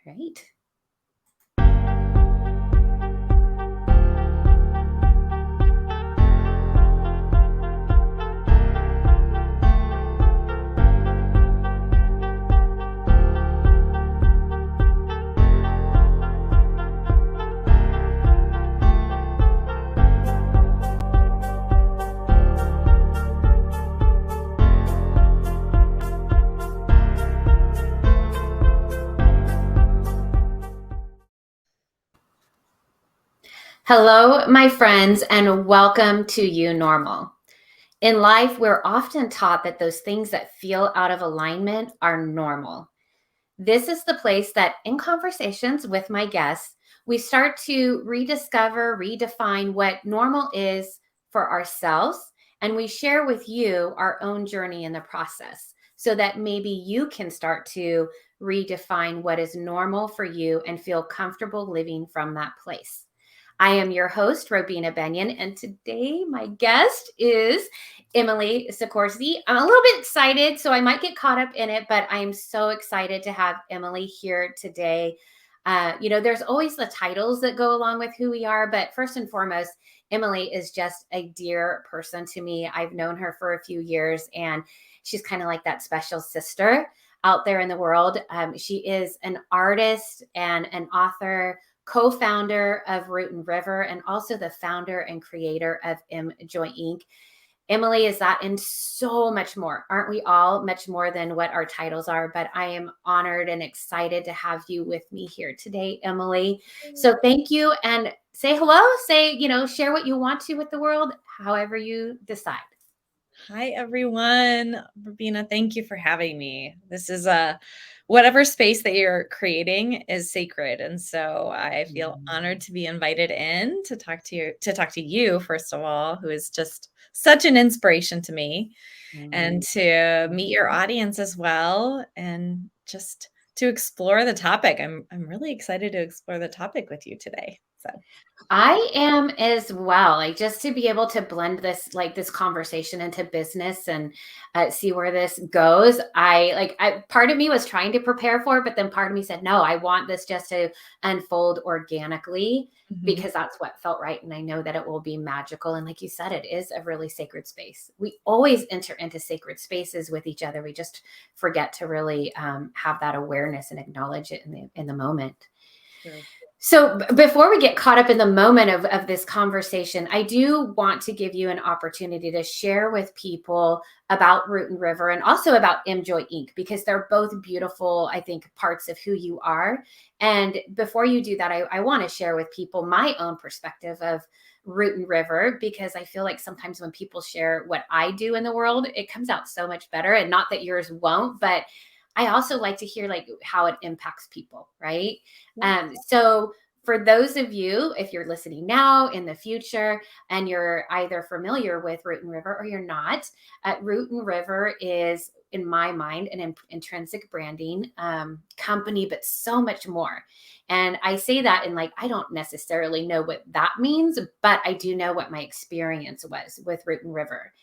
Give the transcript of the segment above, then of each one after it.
Right. Hello, my friends, and welcome to You Normal. In life, we're often taught that those things that feel out of alignment are normal. This is the place that, in conversations with my guests, we start to rediscover, redefine what normal is for ourselves, and we share with you our own journey in the process so that maybe you can start to redefine what is normal for you and feel comfortable living from that place. I am your host, Robina Bennion, and today my guest is Emily Soccorsy. I'm a little bit excited, so I might get caught up in it, but I am so excited to have Emily here today. There's always the titles that go along with who we are, but first and foremost, Emily is just a dear person to me. I've known her for a few years, and she's kind of like that special sister out there in the world. She is an artist and an author, co-founder of Root and River, and also the founder and creator of Joy Inc. Emily is that and so much more. Aren't we all much more than what our titles are? But I am honored and excited to have you with me here today, Emily. So thank you, and say hello, share what you want to with the world, however you decide. Hi, everyone. Robina, thank you for having me. This is whatever space that you're creating is sacred. And so I feel honored to be invited in to talk to you, first of all, who is just such an inspiration to me, and to meet your audience as well, and just to explore the topic. I'm really excited to explore the topic with you today. So I am as well. Like, just to be able to blend this conversation into business and see where this goes. Part of me was trying to prepare for it, but then part of me said, no, I want this just to unfold organically because that's what felt right. And I know that it will be magical. And like you said, it is a really sacred space. We always enter into sacred spaces with each other. We just forget to really have that awareness and acknowledge it in the moment. Sure. So before we get caught up in the moment of this conversation, I do want to give you an opportunity to share with people about Root and River and also about Joy Inc., because they're both beautiful, I think, parts of who you are. And before you do that, I want to share with people my own perspective of Root and River, because I feel like sometimes when people share what I do in the world, it comes out so much better. And not that yours won't, but I also like to hear like how it impacts people, right? So for those of you, if you're listening now, in the future, and you're either familiar with Root and River or you're not, Root and River is, in my mind, an intrinsic branding company, but so much more. And I say that in I don't necessarily know what that means, but I do know what my experience was with Root and River.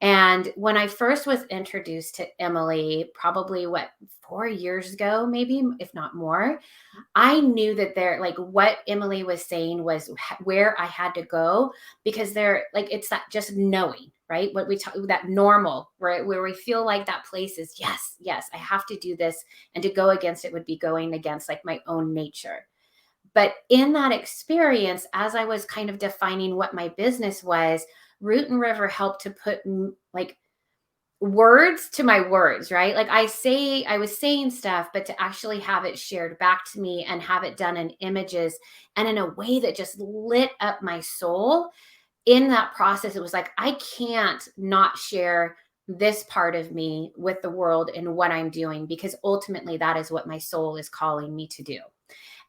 And when I first was introduced to Emily, probably 4 years ago, maybe, if not more, I knew that what Emily was saying was where I had to go, because it's that just knowing, right? What we talk, that normal, right? Where we feel like that place is, yes, I have to do this. And to go against it would be going against my own nature. But in that experience, as I was kind of defining what my business was, Root and River helped to put words to my words, right? I was saying stuff, but to actually have it shared back to me and have it done in images and in a way that just lit up my soul. In that process, it was like, I can't not share this part of me with the world and what I'm doing, because ultimately that is what my soul is calling me to do.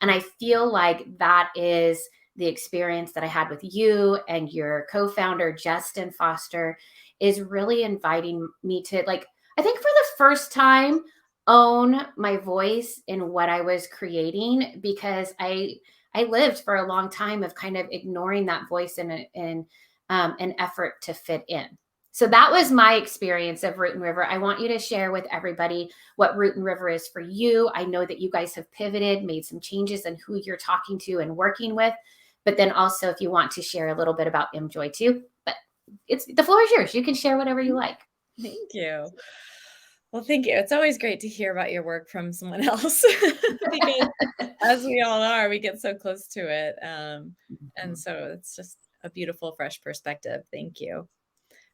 And I feel like that is the experience that I had with you and your co-founder, Justin Foster, is really inviting me to, I think for the first time, own my voice in what I was creating, because I lived for a long time of kind of ignoring that voice in an effort to fit in. So that was my experience of Root and River. I want you to share with everybody what Root and River is for you. I know that you guys have pivoted, made some changes in who you're talking to and working with. But then also, if you want to share a little bit about MJoy too, but the floor is yours. You can share whatever you like. Thank you. Well, thank you. It's always great to hear about your work from someone else because as we all are, we get so close to it. And so it's just a beautiful, fresh perspective. Thank you.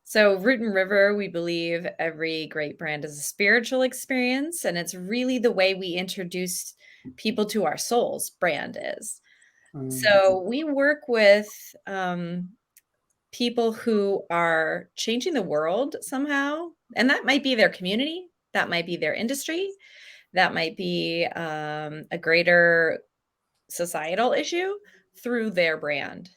So, Root and River, we believe every great brand is a spiritual experience, and it's really the way we introduce people to our souls, brand is. So, we work with people who are changing the world somehow, and that might be their community, that might be their industry, that might be a greater societal issue through their brand.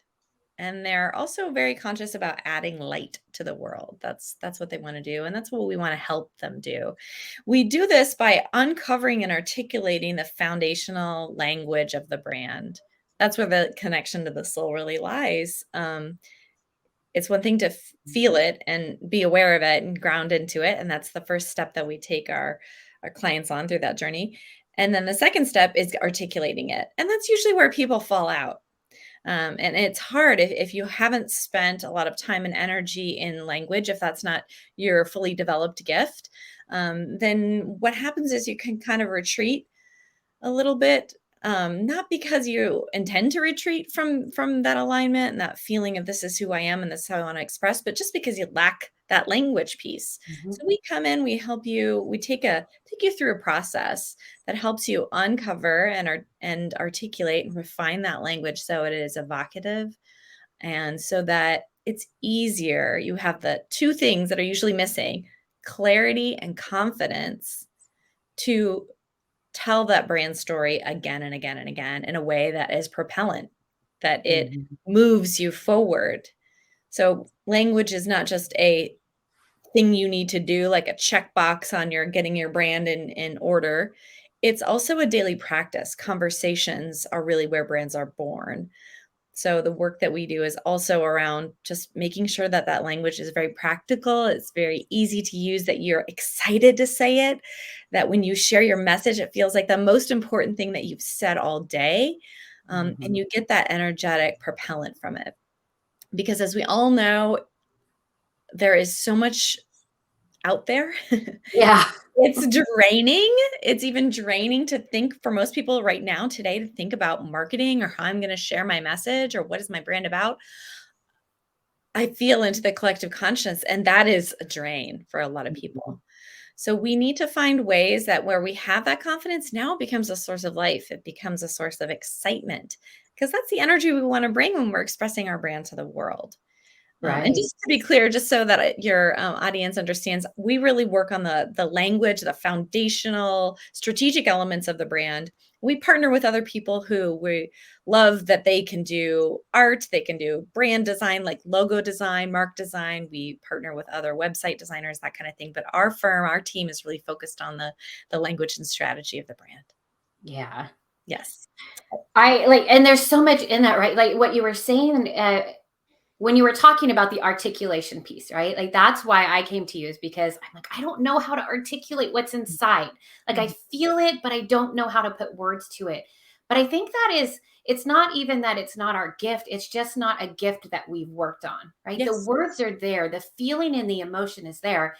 And they're also very conscious about adding light to the world. That's what they want to do, and that's what we want to help them do. We do this by uncovering and articulating the foundational language of the brand. That's where the connection to the soul really lies. It's one thing to feel it and be aware of it and ground into it, and that's the first step that we take our clients on through that journey. And then the second step is articulating it, and that's usually where people fall out. And it's hard if you haven't spent a lot of time and energy in language, if that's not your fully developed gift, then what happens is you can kind of retreat a little bit, not because you intend to retreat from that alignment and that feeling of this is who I am and this is how I want to express, but just because you lack that language piece. Mhm. So we come in, we help you, we take you through a process that helps you uncover and articulate and refine that language so it is evocative and so that it's easier. You have the two things that are usually missing: clarity and confidence to tell that brand story again and again and again in a way that is propellant, that it Mhm. moves you forward. So language is not just a thing you need to do, like a checkbox on your getting your brand in order. It's also a daily practice. Conversations are really where brands are born. So the work that we do is also around just making sure that that language is very practical, it's very easy to use, that you're excited to say it, that when you share your message, it feels like the most important thing that you've said all day, and Mhm. you get that energetic propellant from it. Because as we all know, there is so much out there. Yeah. It's draining. It's even draining to think for most people right now today to think about marketing or how I'm going to share my message or what is my brand about. I feel into the collective conscience, and that is a drain for a lot of Mhm. people. So we need to find ways that where we have that confidence now, it becomes a source of life. It becomes a source of excitement because that's the energy we want to bring when we're expressing our brand to the world. And Right. just to be clear, just so that your audience understands, we really work on the language, the foundational, strategic elements of the brand. We partner with other people who we love that they can do art, they can do brand design, like logo design, mark design. We partner with other website designers, that kind of thing. But our firm, our team is really focused on the language and strategy of the brand. Yeah. Yes. I like, and there's so much in that, right? Like what you were saying, when you were talking about the articulation piece, right? Like that's why I came to you, is because I'm like, I don't know how to articulate what's inside. Like I Mhm. feel it, but I don't know how to put words to it. But I think that is, it's not even that it's not our gift. It's just not a gift that we've worked on, right? The Yes. words are there, the feeling and the emotion is there.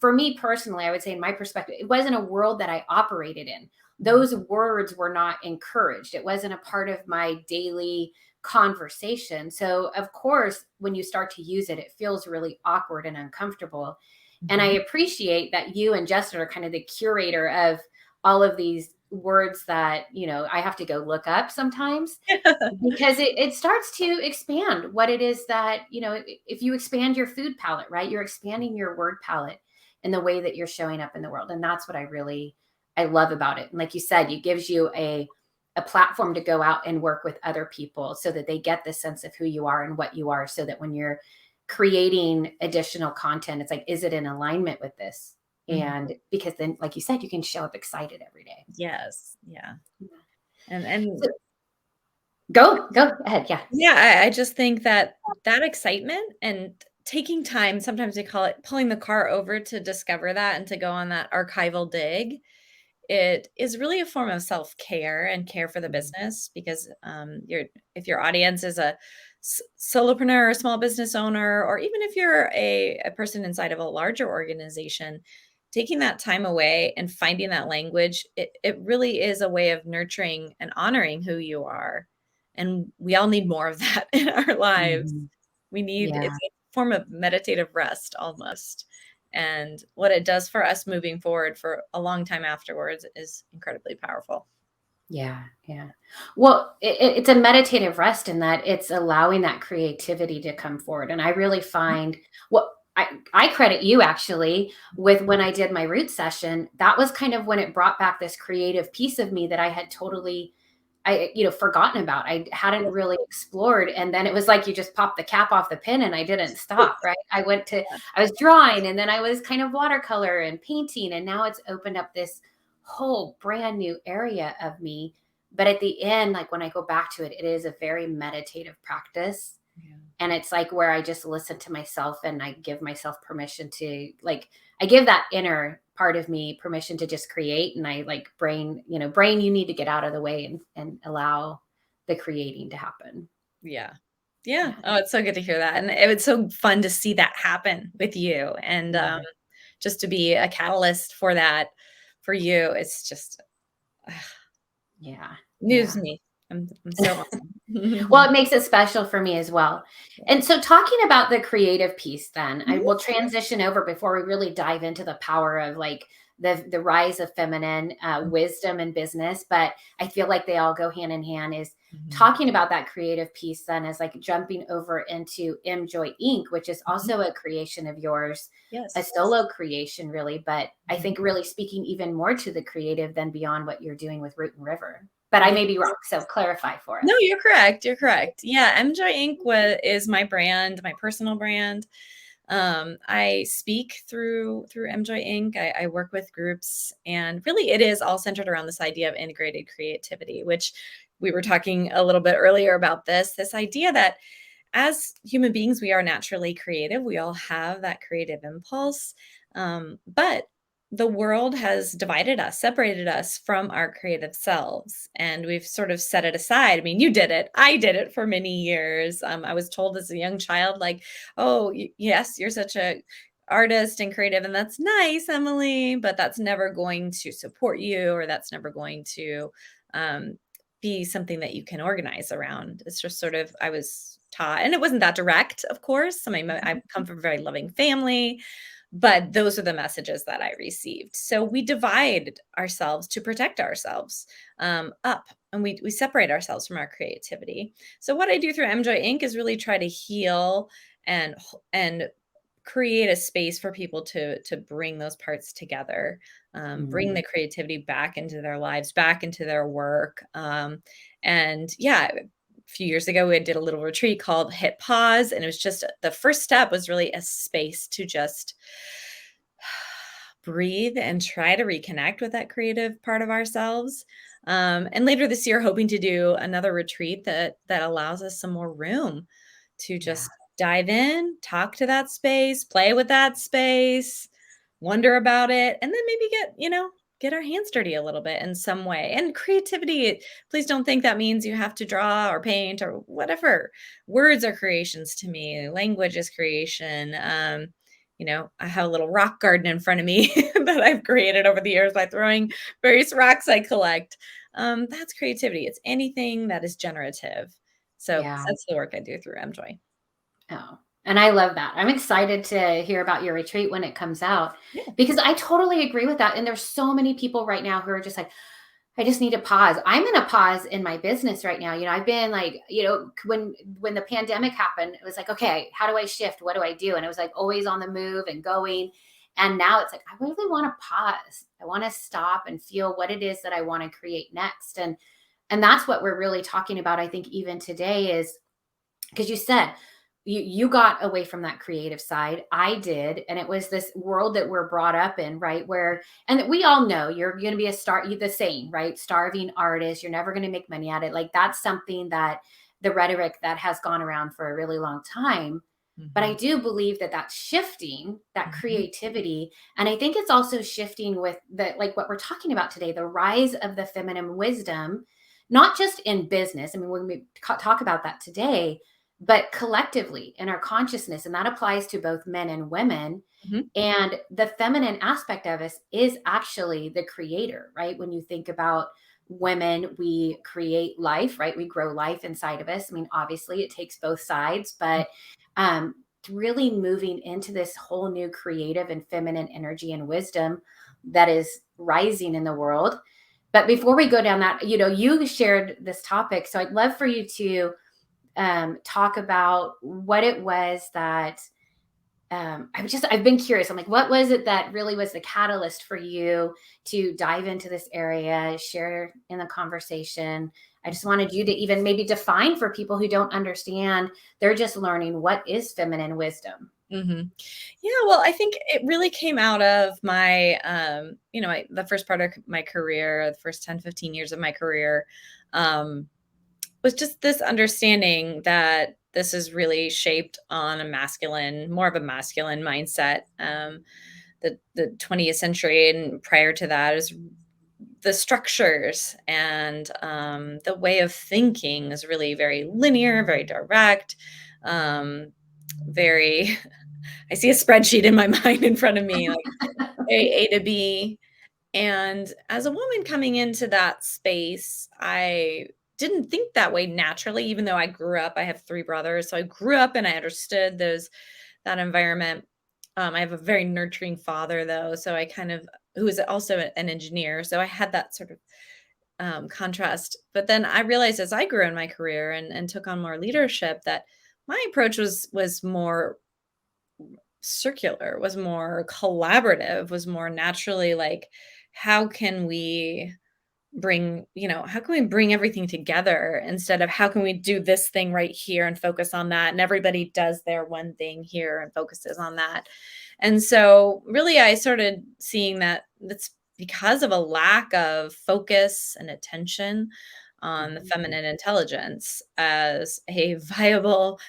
For me personally, I would say in my perspective, it wasn't a world that I operated in. Mhm. Those words were not encouraged. It wasn't a part of my daily conversation. So, of course, when you start to use it, it feels really awkward and uncomfortable. And I Mhm. appreciate that you and Justin are kind of the curator of all of these words that, I have to go look up sometimes, because it starts to expand what it is that, if you expand your food palette, right, you're expanding your word palette in the way that you're showing up in the world. And that's what I love about it. And like you said, it gives you a platform to go out and work with other people so that they get the sense of who you are and what you are, so that when you're creating additional content, it's like, is it in alignment with this? Mhm. And because then, like you said, you can show up excited every day. Yes. Yeah. Yeah. And So go ahead. Yeah. yeah, I just think that that excitement and taking time, sometimes we call it pulling the car over to discover that and to go on that archival dig. It is really a form of self-care and care for the Mhm. business because, if your audience is a solopreneur or small business owner, or even if you're a person inside of a larger organization, taking that time away and finding that language, it really is a way of nurturing and honoring who you are. And we all need more of that in our lives. Mhm. It's Yeah. a form of meditative rest almost. And what it does for us moving forward for a long time afterwards is incredibly powerful. Yeah, yeah. Well, it's a meditative rest in that it's allowing that creativity to come forward. And I really find what I credit you actually with when I did my root session. That was kind of when it brought back this creative piece of me that I had totally, forgotten about. I hadn't Yes. really explored. And then it was like you just popped the cap off the pin and I didn't stop, right? I was drawing and then I was kind of watercolor and painting. And now it's opened up this whole brand new area of me. But at the end, like when I go back to it, it is a very meditative practice. Yeah. And it's like where I just listen to myself and I give myself permission to I give that inner part of me permission to just create. And I like brain, you need to get out of the way and allow the creating to happen. Yeah. Yeah. Yeah. Oh, it's so good to hear that. And it was so fun to see that happen with you and Yeah. just to be a catalyst for that for you. It's just Yeah. news Yeah. me. I'm so Well, awesome. it makes it special for me as well. And so talking about the creative piece then, I Mhm. will transition over before we really dive into the power of like the rise of feminine wisdom in business, but I feel like they all go hand in hand is Mhm. talking about that creative piece then is like jumping over into M Joy Inc., which is Mhm. also a creation of yours, a Yes. solo creation really, but I Mhm. think really speaking even more to the creative than beyond what you're doing with Root and River. But I Yeah. may be wrong, so clarify for No, us. you're correct. You're correct. Yeah, MJ Inc. Is my brand, my personal brand. I speak through MJ Inc. I work with groups, and really, it is all centered around this idea of integrated creativity, which we were talking a little bit earlier about this idea that as human beings, we are naturally creative. We all have that creative impulse. But the world has divided us, separated us from our creative selves, and we've sort of set it aside. I mean, you did it. I did it for many years. I was told as a young child, like, "Oh, yes, you're such a artist and creative, and that's nice, Emily, but that's never going to support you, or that's never going to um, be something that you can organize around." It's just sort of I was taught, and it wasn't that direct, of course. I come from a very loving family, but those are the messages that I received. So we divide ourselves to protect ourselves up, and we separate ourselves from our creativity. So what I do through MJ Inc. is really try to heal and create a space for people to bring those parts together, bring the Mhm. creativity back into their lives, back into their work. And yeah, a few years ago, we did a little retreat called Hit Pause, and it was just the first step was really a space to just breathe and try to reconnect with that creative part of ourselves. And later this year, hoping to do another retreat that allows us some more room to Yeah. just dive in, talk to that space, play with that space, wonder about it, and then maybe get our hands dirty a little bit in some way. And creativity, please don't think that means you have to draw or paint or whatever. Words are creations to me. Language is creation. I have a little rock garden in front of me that I've created over the years by throwing various rocks I collect. That's creativity. It's anything that is generative. So Yeah. that's the work I do through MJoy. Oh, and I love that. I'm excited to hear about your retreat when it comes out Yeah. because I totally agree with that. And there's so many people right now who are just like, I just need to pause. I'm in a pause in my business right now. I've been like, when the pandemic happened, it was like, okay, how do I shift? What do I do? And it was like always on the move and going. And now it's like, I really want to pause. I want to stop and feel what it is that I want to create next. And that's what we're really talking about, I think, even today is because you said you got away from that creative side. I did, and it was this world that we're brought up in, right? Where and we all know you're going to be the same, right? Starving artist, you're never going to make money at it. Like that's something that the rhetoric that has gone around for a really long time. But I Mhm. do believe that that's shifting, that Mhm. creativity. And I think it's also shifting with the, like what we're talking about today, the rise of the feminine wisdom, not just in business. I mean, when we talk about that today, but collectively in our consciousness. And that applies to both men and women. Mhm. And the feminine aspect of us is actually the creator, right? When you think about women, we create life, right? We grow life inside of us. I mean, obviously, it takes both sides, but um, really moving into this whole new creative and feminine energy and wisdom that is rising in the world. But before we go down that, you shared this topic. So I'd love for you to talk about what it was that I've been curious. I'm like, what was it that really was the catalyst for you to dive into this area, share in the conversation? I just wanted you to even maybe define for people who don't understand. They're just learning what is feminine wisdom. Mhm. Yeah, well, I think it really came out of my, the first part of my career, the first 10, 15 years of my career, um, was just this understanding that this is really shaped on more of a masculine mindset. The 20th century and prior to that is the structures and the way of thinking is really very linear, very direct, very I see a spreadsheet in my mind in front of me, like A to B. And as a woman coming into that space, I didn't think that way naturally, even though I have three brothers. So I grew up and I understood that environment. I have a very nurturing father though. So who is also an engineer. So I had that sort of contrast. But then I realized as I grew in my career and took on more leadership that my approach was more circular, was more collaborative, was more naturally like, how can we how can we bring everything together instead of how can we do this thing right here and focus on that? And everybody does their one thing here and focuses on that. And so really I started seeing that that's because of a lack of focus and attention on the Mhm. feminine intelligence as a viable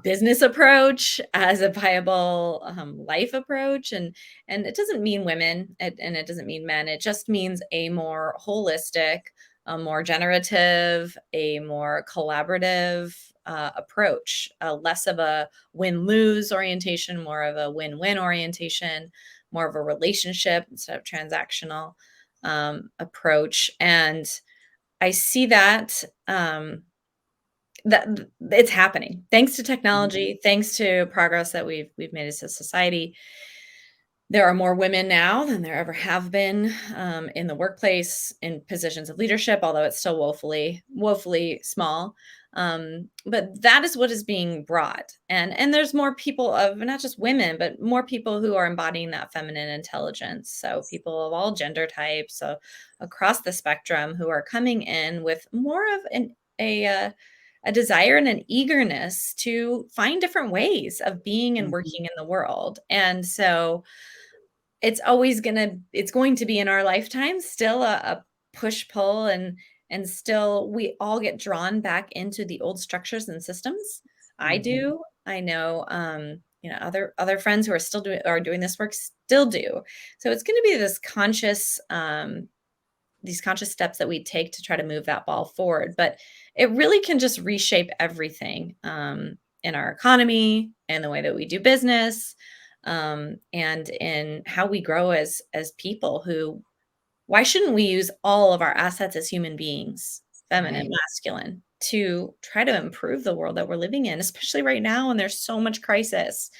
business approach, as a viable life approach. And it doesn't mean and it doesn't mean men. It just means a more holistic, a more generative, a more collaborative approach, less of a win-lose orientation, more of a win-win orientation, more of a relationship instead of transactional approach. And I see that it's happening thanks to technology, thanks to progress that we've made as a society. There are more women now than there ever have been in the workplace in positions of leadership, although it's still woefully small. But that is what is being brought, and there's more people of not just women, but more people who are embodying that feminine intelligence. So people of all gender types, so across the spectrum, who are coming in with more of a desire and an eagerness to find different ways of being and Mhm. working in the world. And so it's going to be in our lifetime still a push pull, and still we all get drawn back into the old structures and systems. I Mhm. do. I know other friends who are doing this work still do. So it's going to be these conscious steps that we take to try to move that ball forward. But it really can just reshape everything in our economy and the way that we do business, and in how we grow as people. Why shouldn't we use all of our assets as human beings, feminine, Right. masculine, to try to improve the world that we're living in, especially right now when there's so much crisis.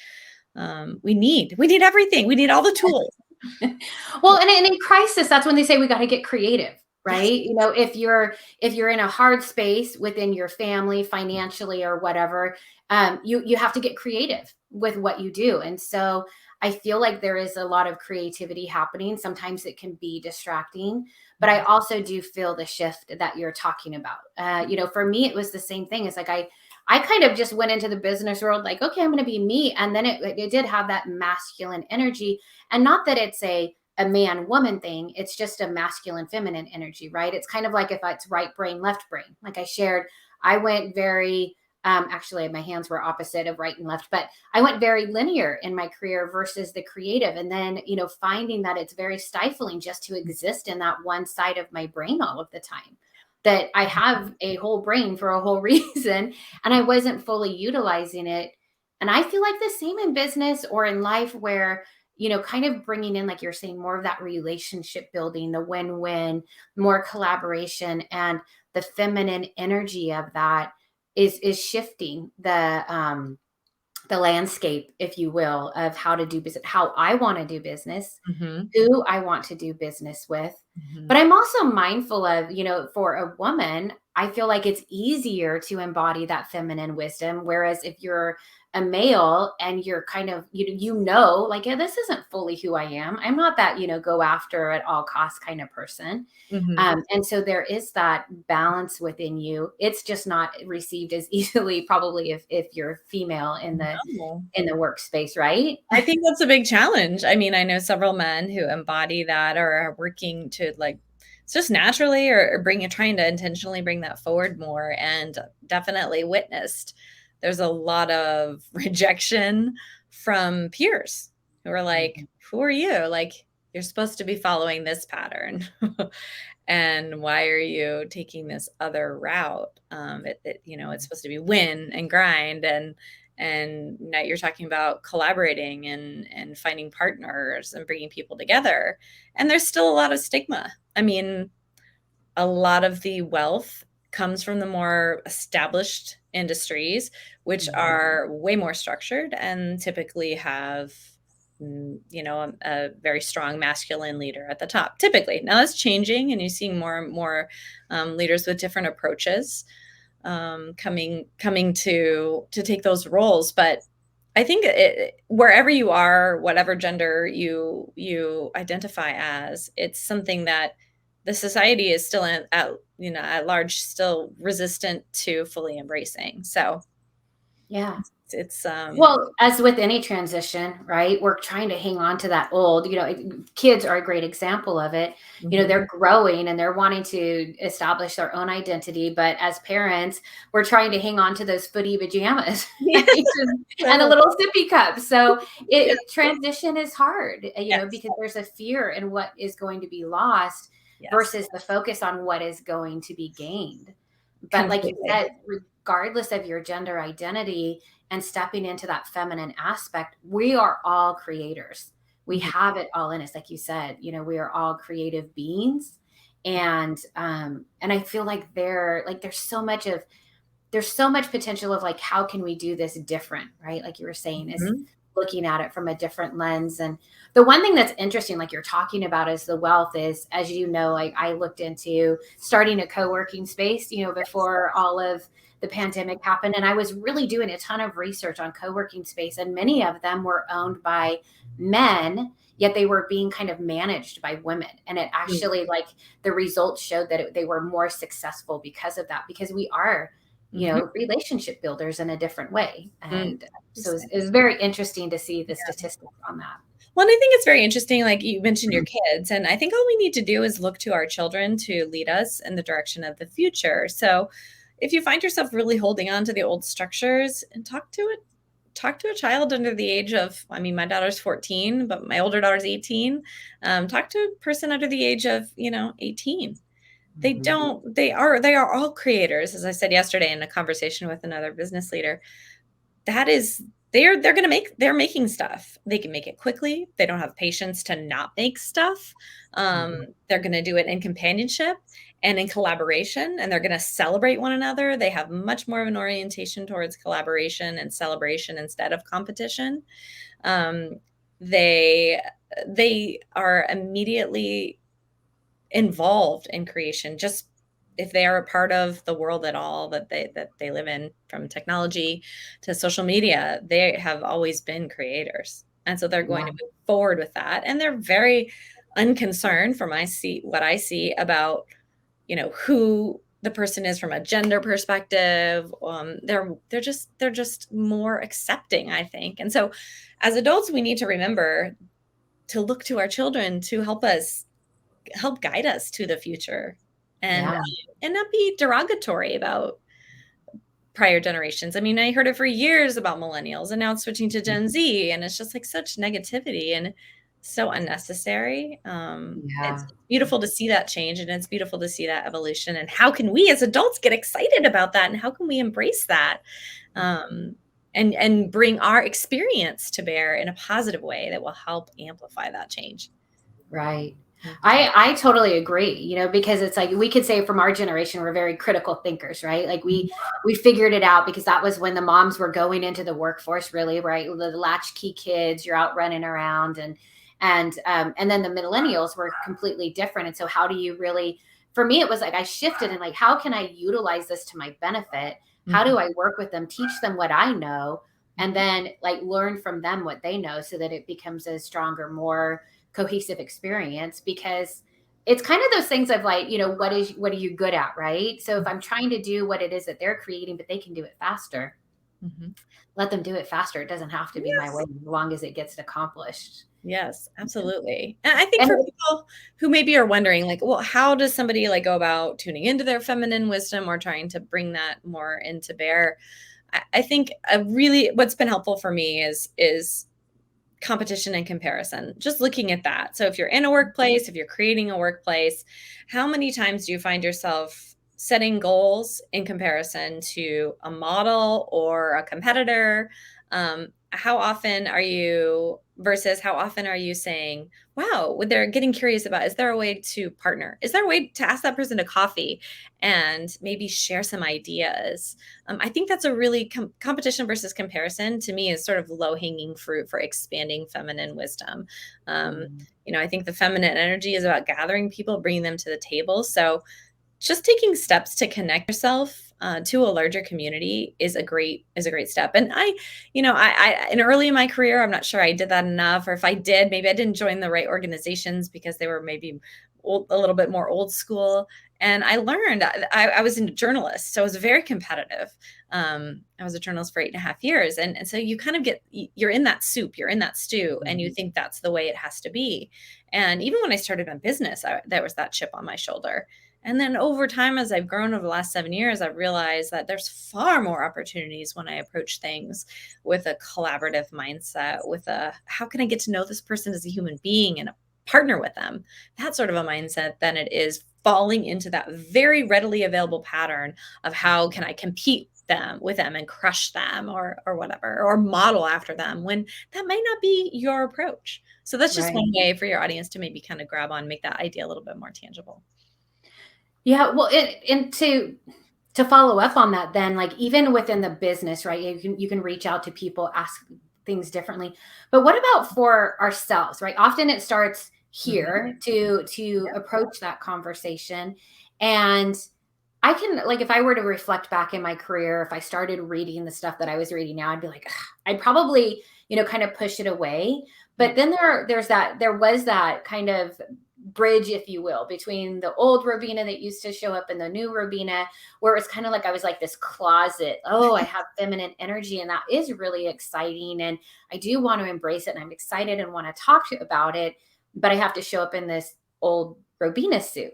We need everything. We need all the tools. Well, and in crisis, that's when they say we got to get creative, Yes. right? If you're in a hard space within your family, financially or whatever, you have to get creative with what you do. And so I feel like there is a lot of creativity happening. Sometimes it can be distracting, but I also do feel the shift that you're talking about. For me, it was the same thing. It's like I kind of just went into the business world like, okay, I'm going to be me, and then it did have that masculine energy, and not that it's a man woman thing, it's just a masculine feminine energy, right? It's kind of like if it's right brain left brain, like I shared. I went very Actually, my hands were opposite of right and left, but I went very linear in my career versus the creative. And then, finding that it's very stifling just to exist in that one side of my brain all of the time. That I have a whole brain for a whole reason, and I wasn't fully utilizing it. And I feel like the same in business or in life where, kind of bringing in, like you're saying, more of that relationship building, the win win, more collaboration, and the feminine energy of that is shifting the landscape, if you will, of how to do business, how I want to do business, Mhm. who I want to do business with. But Mhm. I'm also mindful of, for a woman, I feel like it's easier to embody that feminine wisdom. Whereas if you're a male and you're kind of, like, yeah, this isn't fully who I am. I'm not that, go after at all costs kind of person. Mhm. And so there is that balance within you. It's just not received as easily, probably, if you're female in the No. workspace, right? I think that's a big challenge. I mean, I know several men who embody that or are working to like it's just naturally or bring it, trying to intentionally bring that forward more and definitely witnessed. There's a lot of rejection from peers who are like, Mhm. who are you? Like, you're supposed to be following this pattern. And why are you taking this other route? It's supposed to be win and grind and now you're talking about collaborating and finding partners and bringing people together, and there's still a lot of stigma. I mean, a lot of the wealth comes from the more established industries, which Mhm. are way more structured and typically have a very strong masculine leader at the top typically. Now that's changing and you're seeing more and more leaders with different approaches coming to take those roles. But I think wherever you are, whatever gender you identify as, it's something that the society is still at large still resistant to fully embracing. So Yeah. it's. Well, as with any transition, right? We're trying to hang on to that old, kids are a great example of it. Mhm. They're growing and they're wanting to establish their own identity. But as parents, we're trying to hang on to those footy pajamas, Yeah, right? And the totally. little sippy cups. So Yeah. transition is hard, Yes. because there's a fear in what is going to be lost Yes. versus the focus on what is going to be gained. But like you Completely. said, regardless of your gender identity, and stepping into that feminine aspect, we are all creators. We Mhm. have it all in us. Like you said, we are all creative beings. And I feel like there's so much potential of, like, how can we do this different, right? Like you were saying, is Mhm. looking at it from a different lens. And the one thing that's interesting, like you're talking about, is the wealth is, as you know, like I looked into starting a co-working space, Yes. before all of the pandemic happened. And I was really doing a ton of research on co-working space, and many of them were owned by men, yet they were being kind of managed by women. And it Mm. actually, like, the results showed that they were more successful because of that, because we are, Mhm. relationship builders in a different way. Mm. And so Interesting. it was very interesting to see the Yeah. statistics on that. Well, and I think it's very interesting, like you mentioned your kids, and I think all we need to do is look to our children to lead us in the direction of the future. So, if you find yourself really holding on to the old structures and talk to a child under the age of, I mean, my daughter's 14, but my older daughter's 18. Talk to a person under the age of, 18. Mhm. They are all creators. As I said yesterday in a conversation with another business leader, that is they're making stuff. They can make it quickly. They don't have patience to not make stuff. Mhm. They're going to do it in companionship and in collaboration, and they're going to celebrate one another. They have much more of an orientation towards collaboration and celebration instead of competition. um, they they are immediately involved in creation, just if they are a part of the world at all that they live in, from technology to social media, they have always been creators, and so they're going Yeah. to move forward with that, and they're very unconcerned from what I see about who the person is from a gender perspective. They're just more accepting, I think. And so as adults we need to remember to look to our children to help guide us to the future, and Yeah. not be derogatory about prior generations. I mean, I heard it for years about millennials, and now it's switching to Gen Z, and it's just like such negativity and so unnecessary. It's Yeah. beautiful to see that change, and it's beautiful to see that evolution. And how can we as adults get excited about that? And how can we embrace that? Um, and bring our experience to bear in a positive way that will help amplify that change. Right. Mhm. I totally agree, because it's like we could say from our generation we're very critical thinkers, right? Like we figured it out because that was when the moms were going into the workforce, really, right? The latchkey kids, you're out running around, and then the millennials were completely different. And so how do you really, for me it was like I shifted and like, how can I utilize this to my benefit? How Mhm. do I work with them, teach them what I know, and Mhm. then like learn from them what they know so that it becomes a stronger, more cohesive experience? Because it's kind of those things of like, what are you good at, right? So if I'm trying to do what it is that they're creating, but they can do it faster, Mhm. let them do it faster. It doesn't have to be my way, Yes. as long as it gets accomplished. Yes, absolutely. And I think And for people who maybe are wondering, like, well, how does somebody like go about tuning into their feminine wisdom or trying to bring that more into bear? I think a really what's been helpful for me is competition and comparison, just looking at that. So if you're in a workplace, if you're creating a workplace, how many times do you find yourself setting goals in comparison to a model or a competitor? How often are you versus how often are you saying, wow, what they're getting curious about, is there a way to partner? Is there a way to ask that person to coffee and maybe share some ideas? I think that's a really competition versus comparison to me is sort of low hanging fruit for expanding feminine wisdom. Um, mm, I think the feminine energy is about gathering people, bringing them to the table. So just taking steps to connect yourself to a larger community is a great step. And I in early in my career, I'm not sure I did that enough, or if I did, maybe I didn't join the right organizations because they were maybe a little bit more old school. And I learned I was a journalist, so I was very competitive. I was a journalist for 8.5 years, and so you kind of you're in that soup, you're in that stew, and you mm, think that's the way it has to be. And even when I started my business, there was that chip on my shoulder. And then over time, as I've grown over the last 7 years, I've realized that there's far more opportunities when I approach things with a collaborative mindset, with a how can I get to know this person as a human being and partner with them? That sort of a mindset than it is falling into that very readily available pattern of how can I compete with them and crush them or whatever or model after them when that might not be your approach. So that's just right. one way for your audience to maybe kind of grab on, make that idea a little bit more tangible. Yeah, well, and to follow up on that, then, like, even within the business, right? You can reach out to people, ask things differently. But what about for ourselves, right? Often it starts Mhm. here to approach that conversation. And I can, like, if I were to reflect back in my career, if I started reading the stuff that I was reading now, I'd be like, "Ugh," I'd probably, kind of push it away. Yeah. But then there was that kind of bridge, if you will, between the old Robina that used to show up and the new Robina, where it's kind of like I was like this closet. Oh, I have feminine energy, and that is really exciting. And I do want to embrace it, and I'm excited and want to talk about it, but I have to show up in this old Robina suit. Yeah.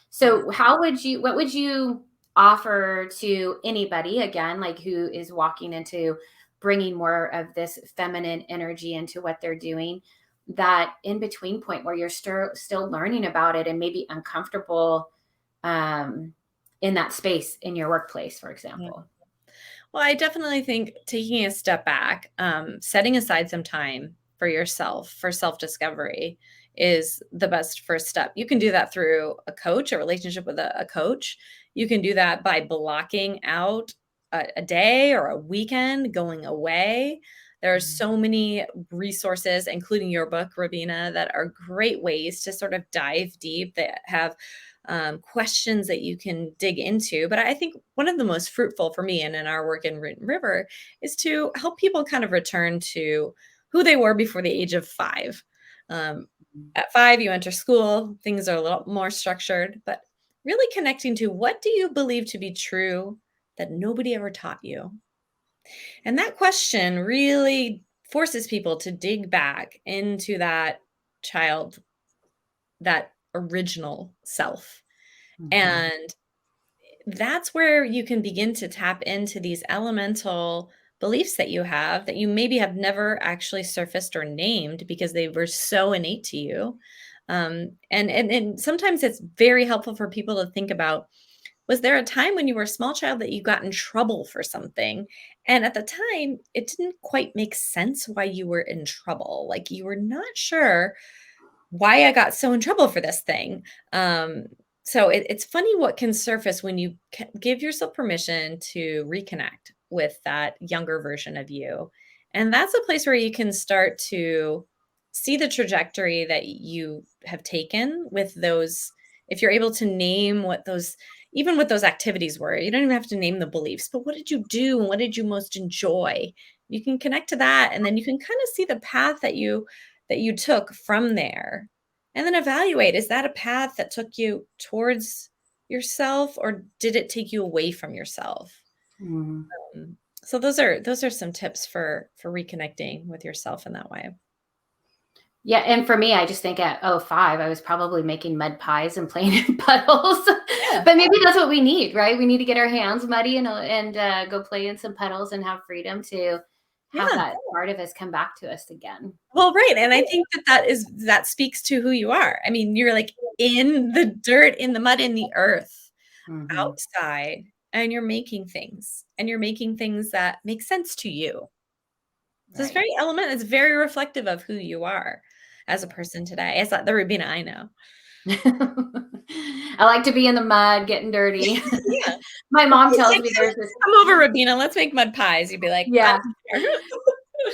So what would you offer to anybody, again, like who is walking into bringing more of this feminine energy into what they're doing, that in between point where you're still learning about it and maybe uncomfortable um, in that space in your workplace, for Yeah. example? Well, I definitely think taking a step back, setting aside some time for yourself, for self discovery, is the best first step. You can do that through a coach, a relationship with a coach. You can do that by blocking out a day or a weekend, going away. There are Mhm. so many resources, including your book, Robina, that are great ways to sort of dive deep that have questions that you can dig into. But I think one of the most fruitful for me and in our work in Root and River is to help people kind of return to who they were before the age of 5. Um, at 5, you enter school, things are a little more structured, but really connecting to what do you believe to be true that nobody ever taught you? And that question really forces people to dig back into that child, that original self. Mhm. And that's where you can begin to tap into these elemental beliefs that you have that you maybe have never actually surfaced or named because they were so innate to you. And sometimes it's very helpful for people to think about, was there a time when you were a small child that you got in trouble for something? And at the time, it didn't quite make sense why you were in trouble. Like you were not sure why I got so in trouble for this thing. So it's funny what can surface when you give yourself permission to reconnect with that younger version of you. And that's a place where you can start to see the trajectory that you have taken with those. If you're able to name what those, even what those activities were, you don't even have to name the beliefs, but what did you do and what did you most enjoy? You can connect to that, and then you can kind of see the path that you took from there, and then evaluate, is that a path that took you towards yourself or did it take you away from yourself? Mhm. So those are some tips for reconnecting with yourself in that way. Yeah, and for me, I just think at 05, I was probably making mud pies and playing in puddles. Yeah. But maybe that's what we need, right? We need to get our hands muddy and go play in some puddles and have freedom to have Yeah. that part of us come back to us again. Well, right, and I think that speaks to who you are. I mean, you're, like, in the dirt, in the mud, in the earth, Mhm. outside, and you're making things that make sense to you. So Right. it's very reflective of who you are as a person today. It's not the Rubina I know. I like to be in the mud, getting dirty. Yeah. My Well, mom please tells next me time, there's this. come over, Rubina, let's make mud pies. You'd be like, Yeah. "I'm here."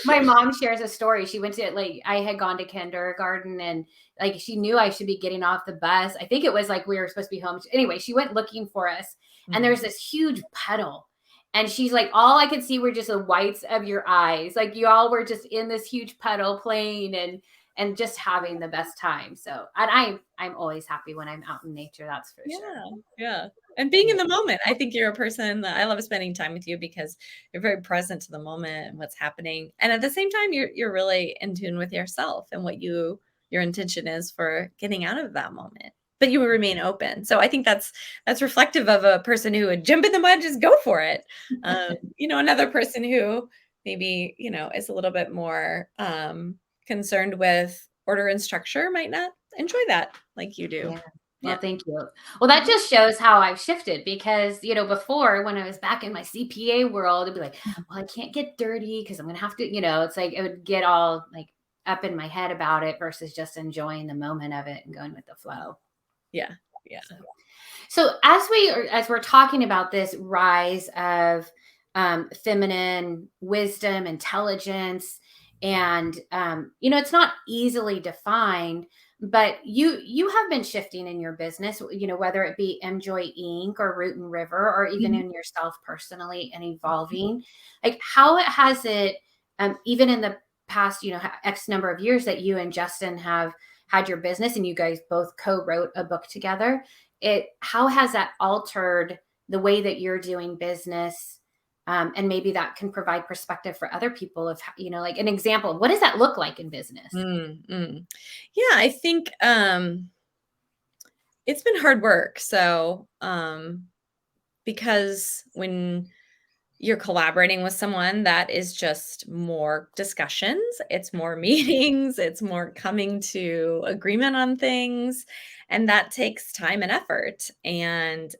My mom shares a story. She went to like I had gone to kindergarten and like she knew I should be getting off the bus. I think it was like we were supposed to be home. Anyway, she went looking for us and Mhm. there's this huge puddle. And she's like, all I could see were just the whites of your eyes. Like you all were just in this huge puddle playing and just having the best time. So and I'm always happy when I'm out in nature, that's for sure. Yeah, yeah, and being in Yeah. the moment. I think you're a person that I love spending time with you because you're very present to the moment and what's happening, and at the same time, you're really in tune with yourself and what your intention is for getting out of that moment, but you remain open. So I think that's reflective of a person who would jump in the mud, just go for it. Another person who maybe, is a little bit more, concerned with order and structure might not enjoy that like you do. Yeah. Yeah. Well, thank you. Well, that just shows how I've shifted because, before when I was back in my CPA world, it'd be like, well, I can't get dirty because I'm going to have to, it's like it would get all like up in my head about it versus just enjoying the moment of it and going with the flow. Yeah, yeah. So, so as we're talking about this rise of feminine wisdom, intelligence, and it's not easily defined, but you have been shifting in your business, whether it be Enjoy Inc. or Root and River, or even Mhm. in yourself personally and evolving. Like how it has it, even in the past, X number of years that you and Justin have had your business and you guys both co-wrote a book together, it how has that altered the way that you're doing business, and maybe that can provide perspective for other people of like an example of what does that look like in business. Mm, mm. Yeah, I think, it's been hard work. So, because when you're collaborating with someone, that is just more discussions, it's more meetings, it's more coming to agreement on things, and that takes time and effort, and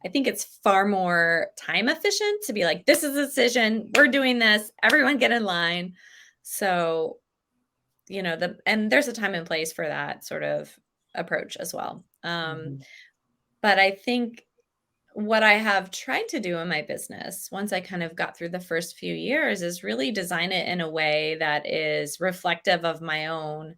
I think it's far more time efficient to be like, "This is a decision, we're doing this, everyone get in line." So, there's a time and place for that sort of approach as well. Mhm. But I think what I have tried to do in my business, once I kind of got through the first few years, is really design it in a way that is reflective of my own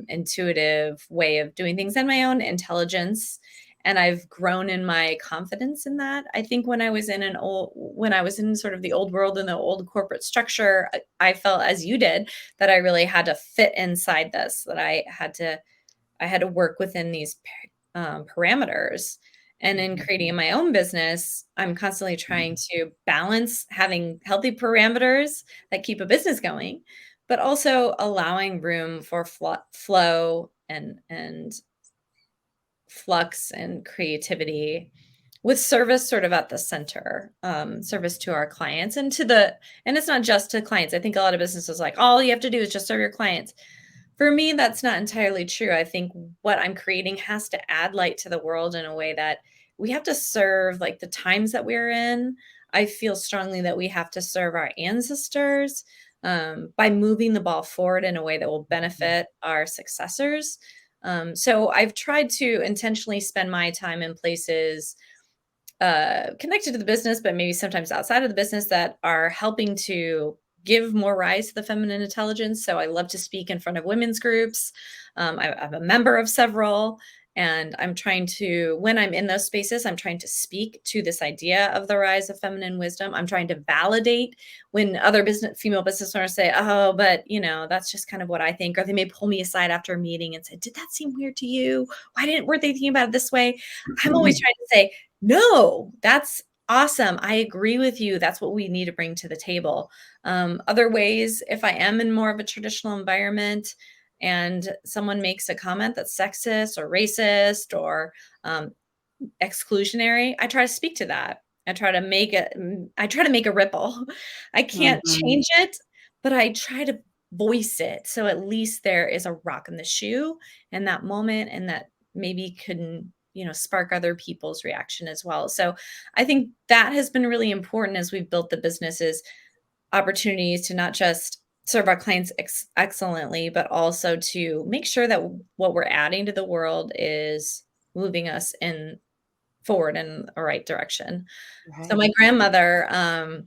intuitive way of doing things and my own intelligence. And I've grown in my confidence in that. I think when I was in sort of the old world and the old corporate structure, I felt as you did that I really had to fit inside this, that I had to work within these parameters. And in Mhm. creating my own business, I'm constantly trying to balance having healthy parameters that keep a business going, but also allowing room for flow and flux and creativity with service sort of at the center, service to our clients and it's not just to clients. I think a lot of businesses like all you have to do is just serve your clients. For me, that's not entirely true. I think what I'm creating has to add light to the world in a way that we have to serve like the times that we're in. I feel strongly that we have to serve our ancestors by moving the ball forward in a way that will benefit our successors. So I've tried to intentionally spend my time in places connected to the business, but maybe sometimes outside of the business that are helping to give more rise to the feminine intelligence. So I love to speak in front of women's groups. I'm a member of several, and I'm trying to, when I'm in those spaces, I'm trying to speak to this idea of the rise of feminine wisdom. I'm trying to validate when other female business owners say, "Oh, but that's just kind of what I think," or they may pull me aside after a meeting and say, "Did that seem weird to you? Weren't they thinking about it this way?" I'm always trying to say, no, that's awesome. I agree with you. That's what we need to bring to the table. Other ways, if I am in more of a traditional environment and someone makes a comment that's sexist or racist or um, exclusionary, I try to speak to that. I try to make a ripple. I can't Mhm. change it, but I try to voice it. So at least there is a rock in the shoe in that moment and that maybe can, spark other people's reaction as well. So I think that has been really important as we've built the businesses opportunities to not just serve our clients excellently, but also to make sure that what we're adding to the world is moving us in forward in a right direction. So my Right. grandmother,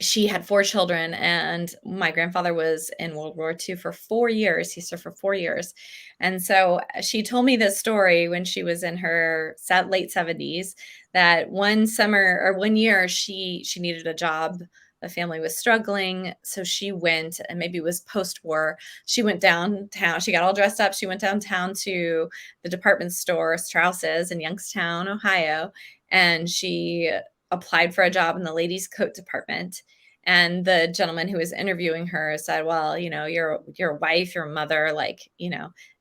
she had 4 children, and my grandfather was in World War II for 4 years. He served for 4 years. And so she told me this story when she was in her late 70s that one summer or one year she needed a job. The family was struggling, so she went, and maybe it was post-war. She went downtown. She got all dressed up. She went downtown to the department store, Strauss's in Youngstown, Ohio, and she applied for a job in the ladies' coat department. And the gentleman who was interviewing her said, "Well, your wife, your mother,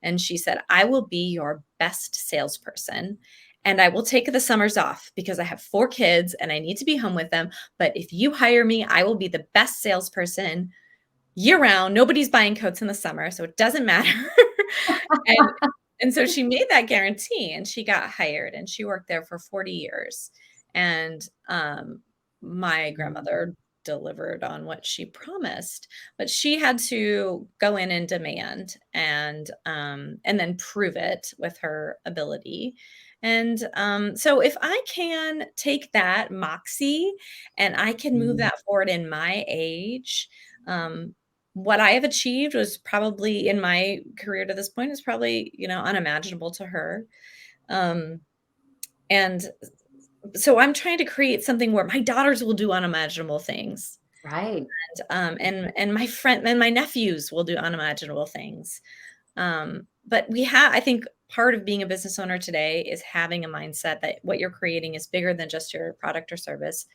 and she said, "I will be your best salesperson. And I will take the summers off because I have 4 kids and I need to be home with them. But if you hire me, I will be the best salesperson year round. Nobody's buying coats in the summer, so it doesn't matter." And and so she made that guarantee and she got hired and she worked there for 40 years. And my grandmother delivered on what she promised, but she had to go in and demand and then prove it with her ability. And so if I can take that moxie and I can move Mhm. that forward in my age, um, what I have achieved was probably in my career to this point is probably, unimaginable to her. Um, and so I'm trying to create something where my daughters will do unimaginable things. Right. And my friend and my nephews will do unimaginable things. But I think part of being a business owner today is having a mindset that what you're creating is bigger than just your product or service.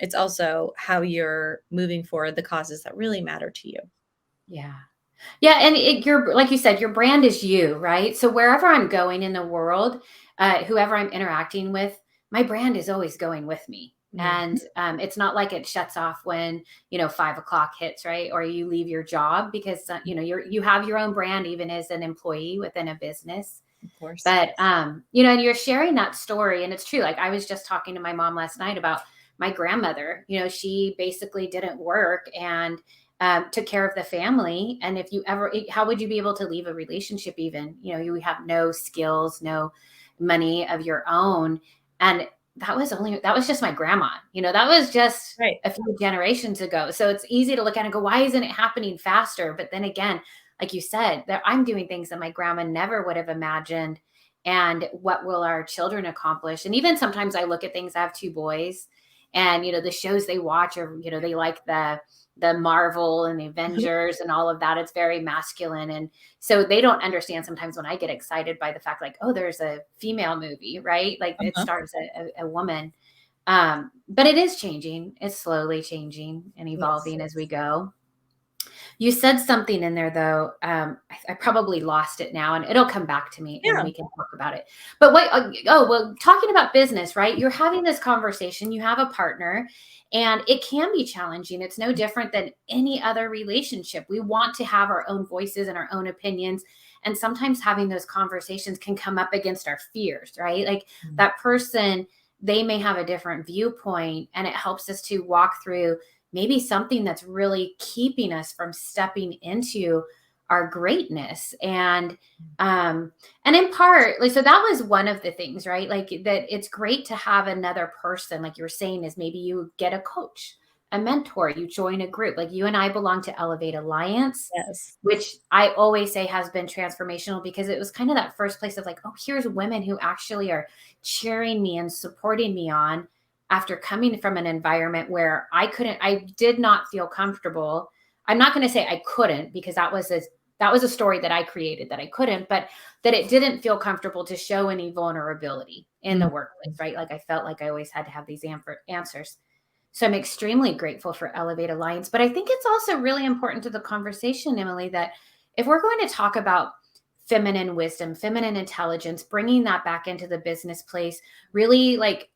It's also how you're moving forward the causes that really matter to you. Yeah. Yeah, and you're like you said, your brand is you, right? So wherever I'm going in the world, whoever I'm interacting with, my brand is always going with me. And Mhm. it's not like it shuts off when 5 o'clock hits, right? Or you leave your job because you have your own brand even as an employee within a business. Of course. But and you're sharing that story, and it's true. Like I was just talking to my mom last night about my grandmother. She basically didn't work and took care of the family. And if you ever, how would you be able to leave a relationship? Even you have no skills, no money of your own, and that was just my grandma. That was just Right. a few generations ago. So it's easy to look at and go, why isn't it happening faster? But then again, like you said, that I'm doing things that my grandma never would have imagined. And what will our children accomplish? And even sometimes I look at things, I have 2 boys, and the shows they watch, or they like the Marvel and the Avengers and all of that. It's very masculine. And so they don't understand sometimes when I get excited by the fact, like, oh, there's a female movie, right? Like it Uh-huh. stars a woman. But it is changing. It's slowly changing and Yes. evolving as we go. You said something in there though. I probably lost it now, and it'll come back to me, and Yeah. we can talk about it. But what? Oh, well, talking about business, right? You're having this conversation. You have a partner, and it can be challenging. It's no different than any other relationship. We want to have our own voices and our own opinions, and sometimes having those conversations can come up against our fears, right? Like Mm. that person, they may have a different viewpoint, and it helps us to walk through maybe something that's really keeping us from stepping into our greatness. And in part, like, so that was one of the things, right? Like that it's great to have another person, like you were saying, is maybe you get a coach, a mentor, you join a group. Like you and I belong to Elevate Alliance, Yes. which I always say has been transformational, because it was kind of that first place of like, oh, here's women who actually are cheering me and supporting me on, after coming from an environment where I did not feel comfortable. I'm not going to say I couldn't, because that was a story that I created, that I couldn't, but that it didn't feel comfortable to show any vulnerability in the Mm. workplace, right? Like I felt like I always had to have these answers. So I'm extremely grateful for Elevate Alliance. But I think it's also really important to the conversation, Emily, that if we're going to talk about feminine wisdom, feminine intelligence, bringing that back into the business place, really like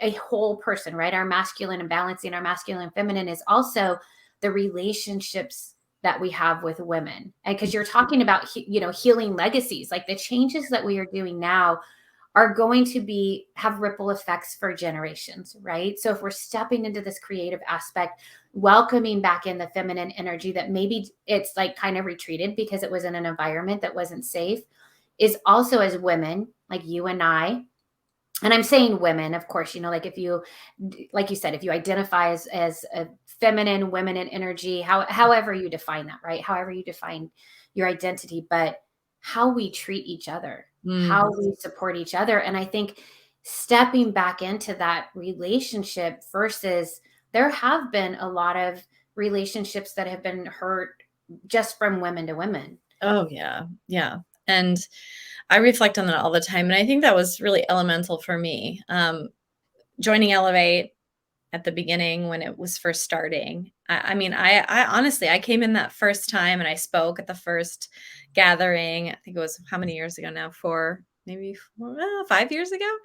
a whole person, right? Our masculine, and balancing our masculine and feminine, is also the relationships that we have with women. And because you're talking about, healing legacies, like the changes that we are doing now are going to have ripple effects for generations, right? So if we're stepping into this creative aspect, welcoming back in the feminine energy that maybe it's like kind of retreated because it was in an environment that wasn't safe, is also, as women like you and I, and I'm saying women, of course, like if you, like you said, if you identify as a feminine, women in energy, however you define that, right? However you define your identity, but how we treat each other, Mm. how we support each other. And I think stepping back into that relationship versus, there have been a lot of relationships that have been hurt just from women to women. Oh, yeah. Yeah. And I reflect on that all the time. And I think that was really elemental for me. Joining Elevate at the beginning when it was first starting. I mean, I honestly, I came in that first time and I spoke at the first gathering. I think it was how many years ago now? Maybe 5 years ago.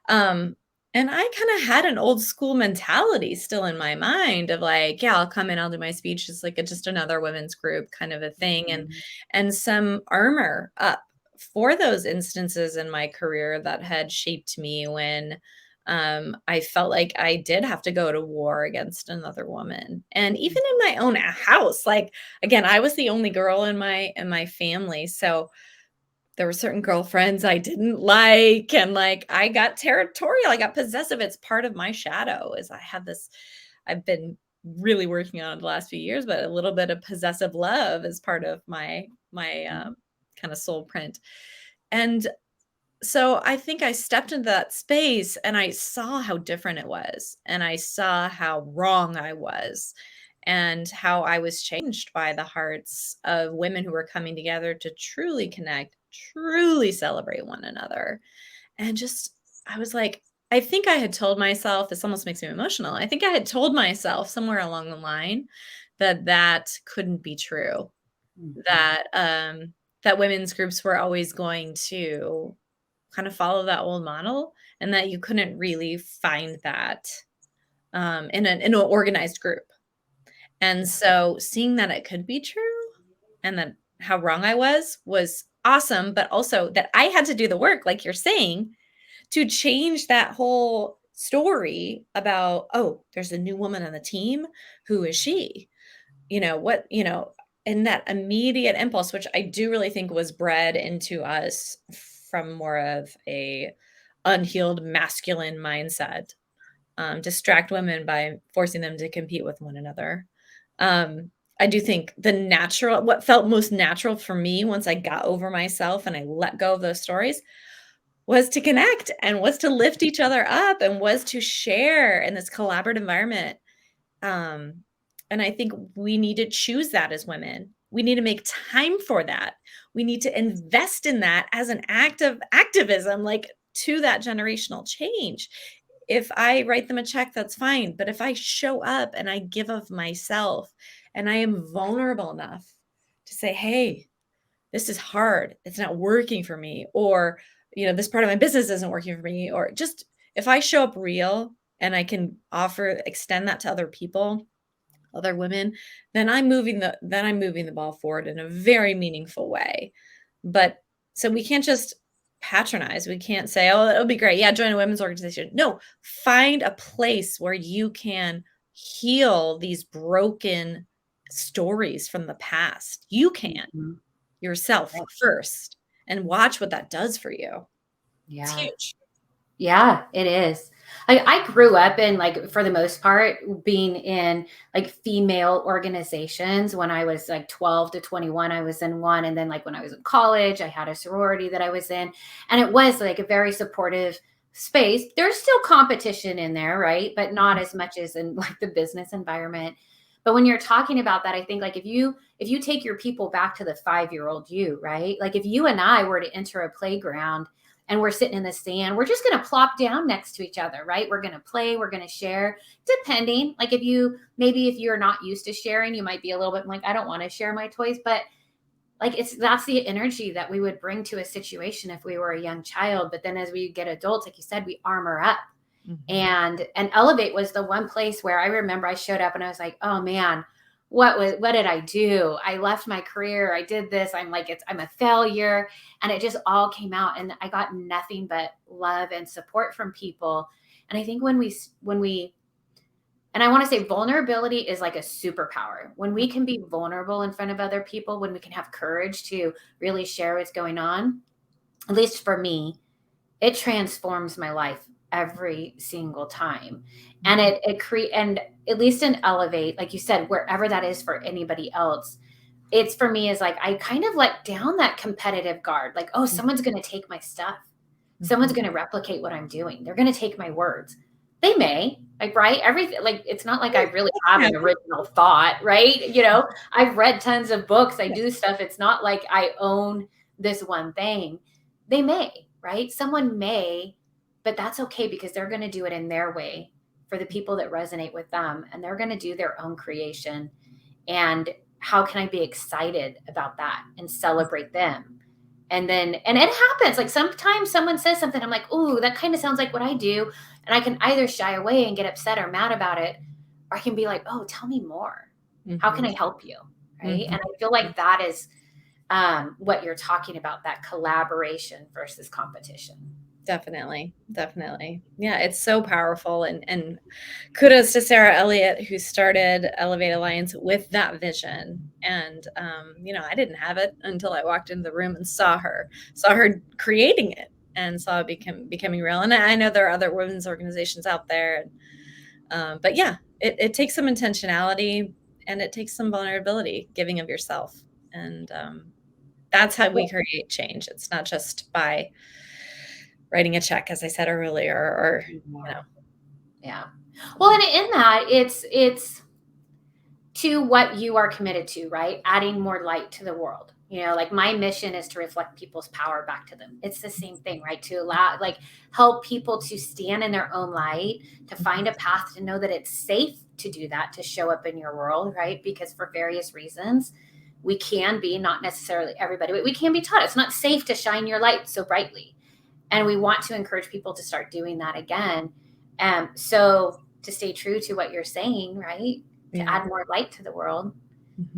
Um, and I kind of had an old school mentality still in my mind of like, yeah, I'll come in, I'll do my speech. It's like just another women's group kind of a thing. And some armor up for those instances in my career that had shaped me when I felt like I did have to go to war against another woman. And even in my own house, like again, I was the only girl in my family. So there were certain girlfriends I didn't like, and like I got territorial, I got possessive. It's part of my shadow is I have this, I've been really working on it the last few years, but a little bit of possessive love is part of my kind of soul print. And so I think I stepped into that space and I saw how different it was. And I saw how wrong I was and how I was changed by the hearts of women who were coming together to truly connect, truly celebrate one another. And just, I was like, I think I had told myself, this almost makes me emotional. I think I had told myself somewhere along the line that that couldn't be true, Mhm. that women's groups were always going to kind of follow that old model and that you couldn't really find that in an organized group. And so seeing that it could be true and that how wrong I was awesome, but also that I had to do the work, like you're saying, to change that whole story about, oh, there's a new woman on the team. Who is she? And that immediate impulse, which I do really think was bred into us from more of a unhealed masculine mindset, distract women by forcing them to compete with one another. I do think what felt most natural for me once I got over myself and I let go of those stories was to connect and was to lift each other up and was to share in this collaborative environment. Um, and I think we need to choose that as women. We need to make time for that. We need to invest in that as an act of activism, like to that generational change. If I write them a check, that's fine. But if I show up and I give of myself and I am vulnerable enough to say, hey, this is hard. It's not working for me. Or, this part of my business isn't working for me. Or just if I show up real and I can extend that to other people, other women, then I'm moving the ball forward in a very meaningful way. But so we can't just patronize. We can't say, oh, it'll be great. Yeah, join a women's organization. No, find a place where you can heal these broken stories from the past. You can Mhm. yourself Right. first and watch what that does for you. It's Yeah. huge. Yeah, it is. I grew up in, like, for the most part, being in, like, female organizations. When I was like 12 to 21, I was in one. And then, like, when I was in college, I had a sorority that I was in. And it was like a very supportive space. There's still competition in there, right? But not as much as in like the business environment. But when you're talking about that, I think, like, if you take your people back to the 5-year-old you, right? Like, if you and I were to enter a playground and we're sitting in the sand, we're just going to plop down next to each other, right? We're going to play, we're going to share, depending. Like, if you're not used to sharing, you might be a little bit like, I don't want to share my toys. But like, that's the energy that we would bring to a situation if we were a young child. But then as we get adults, like you said, we armor up. Mhm. And Elevate was the one place where I remember I showed up and I was like, oh man, what did I do? I left my career. I did this. I'm a failure. And it just all came out, and I got nothing but love and support from people. And I think when we and I want to say vulnerability is like a superpower. When we can be vulnerable in front of other people, when we can have courage to really share what's going on, at least for me, it transforms my life every single time. And Mhm. and at least in Elevate, like you said, wherever that is for anybody else, it's for me is like, I kind of let down that competitive guard. Like, oh, someone's going to take my stuff. Someone's Mhm. going to replicate what I'm doing. They're going to take my words. They may, like, right? Everything, like, it's not like I Yeah, really that have can an happen. original thought, right? I've read tons of books. I do stuff. It's not like I own this one thing. They may, right? Someone may, but that's okay because they're going to do it in their way for the people that resonate with them. And they're going to do their own creation. And how can I be excited about that and celebrate them? And it happens. Like, sometimes someone says something, I'm like, ooh, that kind of sounds like what I do. And I can either shy away and get upset or mad about it, or I can be like, oh, tell me more. How can Mhm. I help you? Right. Mhm. And I feel like that is what you're talking about, that collaboration versus competition. Definitely, definitely. Yeah, it's so powerful, and kudos to Sarah Elliott who started Elevate Alliance with that vision. And I didn't have it until I walked into the room and saw her creating it and saw it becoming real. And I know there are other women's organizations out there, but yeah, it takes some intentionality and it takes some vulnerability, giving of yourself, and that's how we create change. It's not just by writing a check, as I said earlier, or, you Yeah. know. Yeah. Well, and in that, it's to what you are committed to, right? Adding more light to the world. Like, my mission is to reflect people's power back to them. It's the same thing, right? To allow, like, help people to stand in their own light, to find a path, to know that it's safe to do that, to show up in your world, right? Because for various reasons, we can be, not necessarily everybody, but we can be taught it's not safe to shine your light so brightly. And we want to encourage people to start doing that again. So to stay true to what you're saying, right? To Yeah. add more light to the world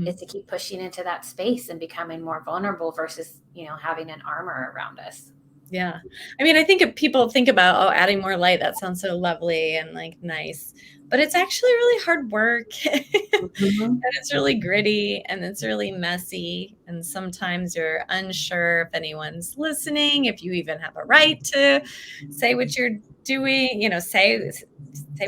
is Mhm. to keep pushing into that space and becoming more vulnerable versus, having an armor around us. Yeah. I mean, I think if people think about, oh, adding more light, that sounds so lovely and like nice, but it's actually really hard work. Mhm. And it's really gritty and it's really messy. And sometimes you're unsure if anyone's listening, if you even have a right to say what you're doing, say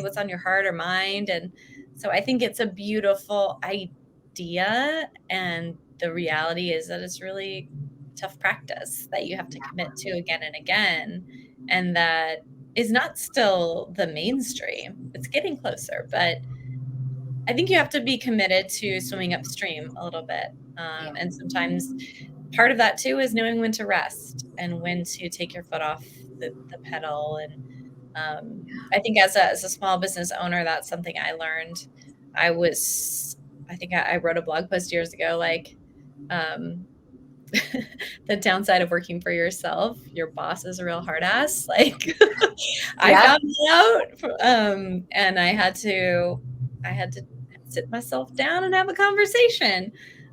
what's on your heart or mind. And so I think it's a beautiful idea. And the reality is that it's really tough practice that you have to commit to again and again. And that is not still the mainstream. It's getting closer, but I think you have to be committed to swimming upstream a little bit. Yeah. And sometimes part of that too is knowing when to rest and when to take your foot off the pedal. And I think as a small business owner, that's something I learned. I was I think I wrote a blog post years ago, like, um, the downside of working for yourself, your boss is a real hard ass. Like I Yep. found that out, and I had to sit myself down and have a conversation.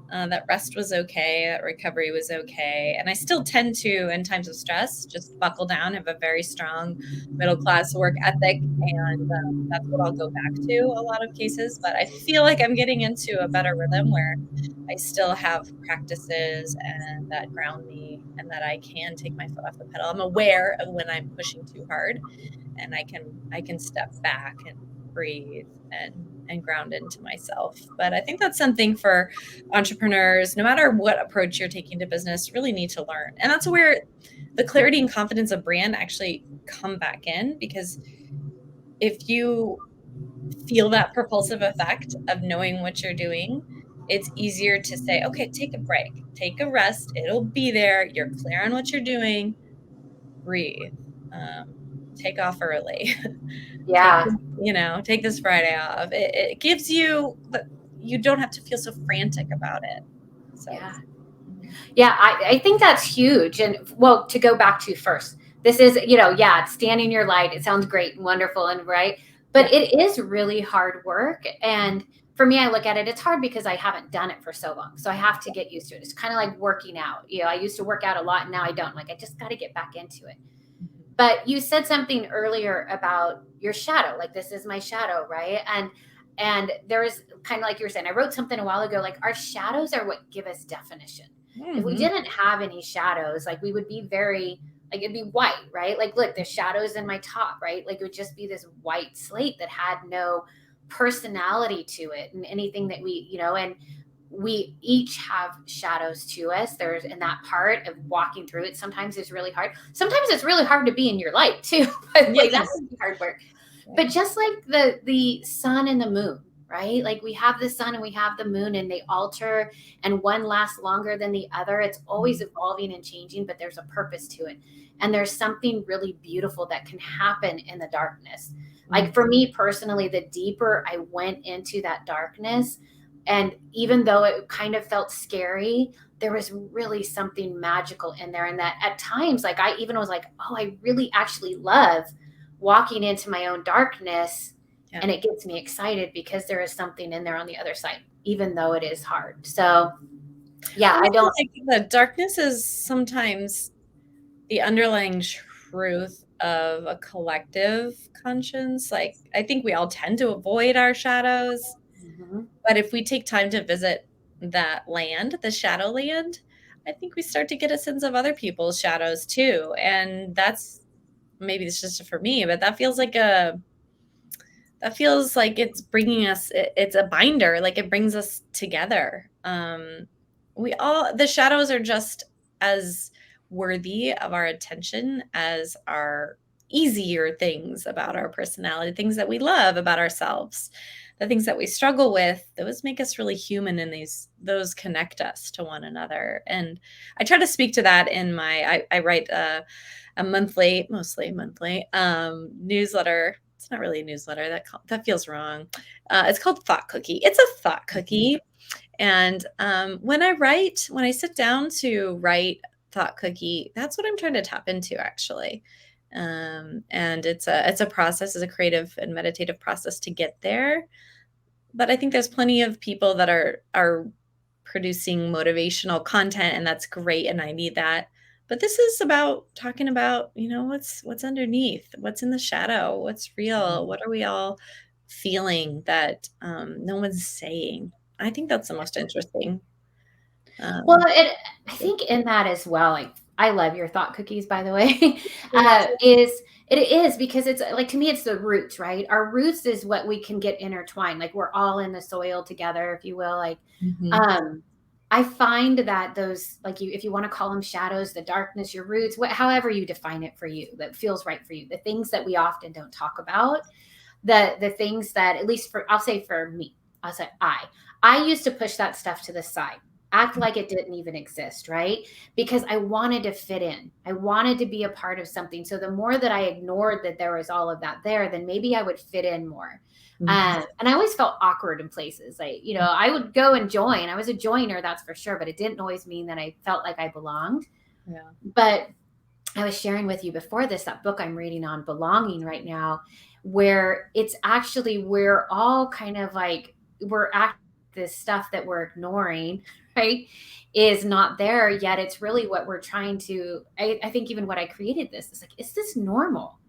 That rest was okay, that recovery was okay, and I still tend to, in times of stress, just buckle down, have a very strong middle class work ethic, and that's what I'll go back to a lot of cases. But I feel like I'm getting into a better rhythm where I still have practices and that ground me and that I can take my foot off the pedal. I'm aware of when I'm pushing too hard and I can step back and breathe and ground into myself. But I think that's something for entrepreneurs, no matter what approach you're taking to business, really need to learn. And that's where the clarity and confidence of brand actually come back in, because if you feel that propulsive effect of knowing what you're doing, it's easier to say, okay, take a break, take a rest. It'll be there. You're clear on what you're doing. Breathe. Take off early. take, Yeah. take this Friday off. It gives you, you don't have to feel so frantic about it. So, Yeah. mhm. Yeah, I think that's huge. And well, to go back to first, this is, yeah, standing your light. It sounds great and wonderful and right. But Yeah. it is really hard work. And for me, I look at it, it's hard because I haven't done it for so long. So I have to get used to it. It's kind of like working out. I used to work out a lot and now I don't. Like, I just got to get back into it. Mhm. But you said something earlier about your shadow, like this is my shadow, right? And there is kind of like you were saying, I wrote something a while ago, like our shadows are what give us definition. If we Mhm. didn't have any shadows, like we would be very, like it'd be white, right? Like, look, there's shadows in my top, right? Like it would just be this white slate that had no personality to it and anything that and we each have shadows to us. There's in that part of walking through it. Sometimes it's really hard. Sometimes it's really hard to be in your light too. But like that Yes. would be hard work. But Yeah. just like the sun and the moon, right? Like we have the sun and we have the moon and they alter and one lasts longer than the other. It's always Mhm. evolving and changing, but there's a purpose to it. And there's something really beautiful that can happen in the darkness. Like for me personally, the deeper I went into that darkness, and even though it kind of felt scary, there was really something magical in there. And that at times, like I even was like, oh, I really actually love walking into my own darkness. Yeah. And it gets me excited because there is something in there on the other side, even though it is hard. So, yeah, Well, I I feel don't. like the darkness is sometimes the underlying truth of a collective conscience. Like, I think we all tend to avoid our shadows, Mhm. but if we take time to visit that land, the shadow land, I think we start to get a sense of other people's shadows too. And that's, maybe it's just for me, but that feels like it's bringing us, it's a binder, like it brings us together. The shadows are just as worthy of our attention as our easier things about our personality, things that we love about ourselves, the things that we struggle with. Those make us really human, and those connect us to one another. And I try to speak to that in I write a monthly, mostly monthly, newsletter. It's not really a newsletter. That feels wrong. It's called Thought Cookie. It's a thought cookie. And when I sit down to write Thought Cookie, that's what I'm trying to tap into actually. And it's a process, it's a creative and meditative process to get there. But I think there's plenty of people that are producing motivational content, and that's great, and I need that. But this is about talking about, what's underneath, what's in the shadow, what's real, what are we all feeling that no one's saying. I think that's the most interesting. Well, Um, I think in that as well, like I love your thought cookies, by the way. Thank you. Is it is because it's like to me, it's the roots, right? Our roots is what we can get intertwined. Like we're all in the soil together, if you will. Like, Mhm. um, I find that those, like if you want to call them shadows, the darkness, your roots, however you define it for you, that feels right for you. The things that we often don't talk about, the things that, at least I'll say for me, I used to push that stuff to the side. act like it didn't even exist, right? Because I wanted to fit in. I wanted to be a part of something. So the more that I ignored that there was all of that there, then maybe I would fit in more. Mhm. And I always felt awkward in places. I would go and join. I was a joiner, that's for sure, but it didn't always mean that I felt like I belonged. Yeah. But I was sharing with you before this, that book I'm reading on belonging right now, where it's actually, we're all kind of like, we're at this stuff that we're ignoring, right? Is not there yet. It's really what we're trying to, I think even what I created this is like, is this normal?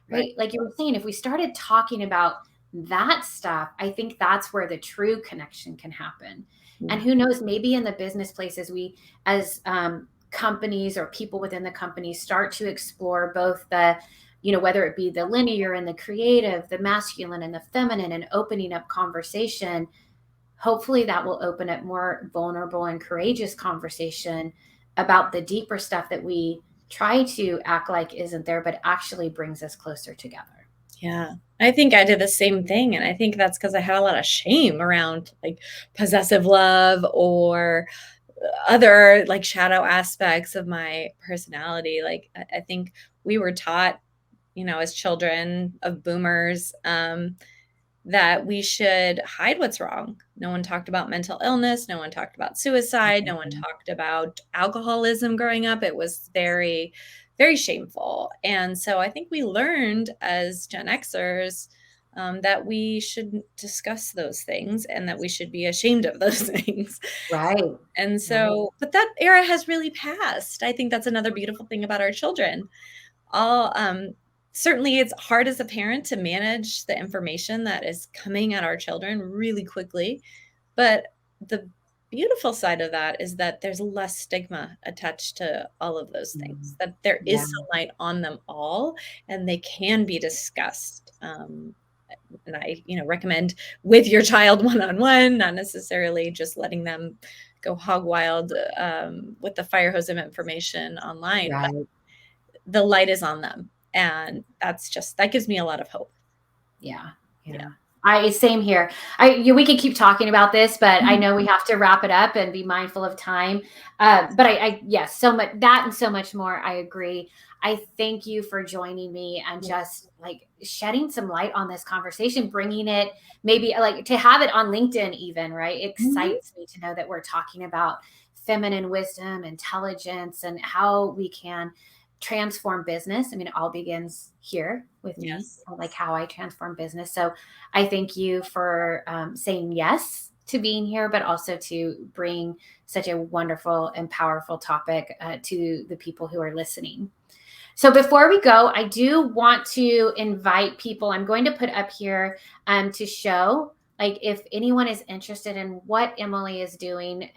Right. Right? Like you were saying, if we started talking about that stuff, I think that's where the true connection can happen. And Yeah. who knows, maybe in the business places, we, as companies or people within the company, start to explore both the, whether it be the linear and the creative, the masculine and the feminine, and opening up conversation. Hopefully that will open up more vulnerable and courageous conversation about the deeper stuff that we try to act like isn't there, but actually brings us closer together. Yeah. I think I did the same thing, and I think that's because I had a lot of shame around, like, possessive love or other, like, shadow aspects of my personality. Like, I think we were taught, as children of boomers, that we should hide what's wrong. No one talked about mental illness. No one talked about suicide. No one Mhm. talked about alcoholism growing up. It was very, very shameful. And so I think we learned as Gen Xers that we shouldn't discuss those things and that we should be ashamed of those things. Right. And Right. so, but that era has really passed. I think that's another beautiful thing about our children. All Certainly it's hard as a parent to manage the information that is coming at our children really quickly, but the beautiful side of that is that there's less stigma attached to all of those things, Mhm. that there Yeah. is sunlight on them all and they can be discussed. And I, recommend with your child one-on-one, not necessarily just letting them go hog wild with the fire hose of information online, but Right. the light is on them. And that gives me a lot of hope. Yeah. Yeah. Yeah. Same here. We could keep talking about this, but I Mhm. know we have to wrap it up and be mindful of time. But yes, so much that and so much more. I agree. I thank you for joining me and just like shedding some light on this conversation, bringing it, maybe like to have it on LinkedIn even, right? It Mhm. excites me to know that we're talking about feminine wisdom, intelligence, and how we can transform business. I mean, it all begins here with me, Yes. like how I transform business. So I thank you for saying yes to being here, but also to bring such a wonderful and powerful topic to the people who are listening. So before we go, I do want to invite people. I'm going to put up here to show, like, if anyone is interested in what Emily is doing,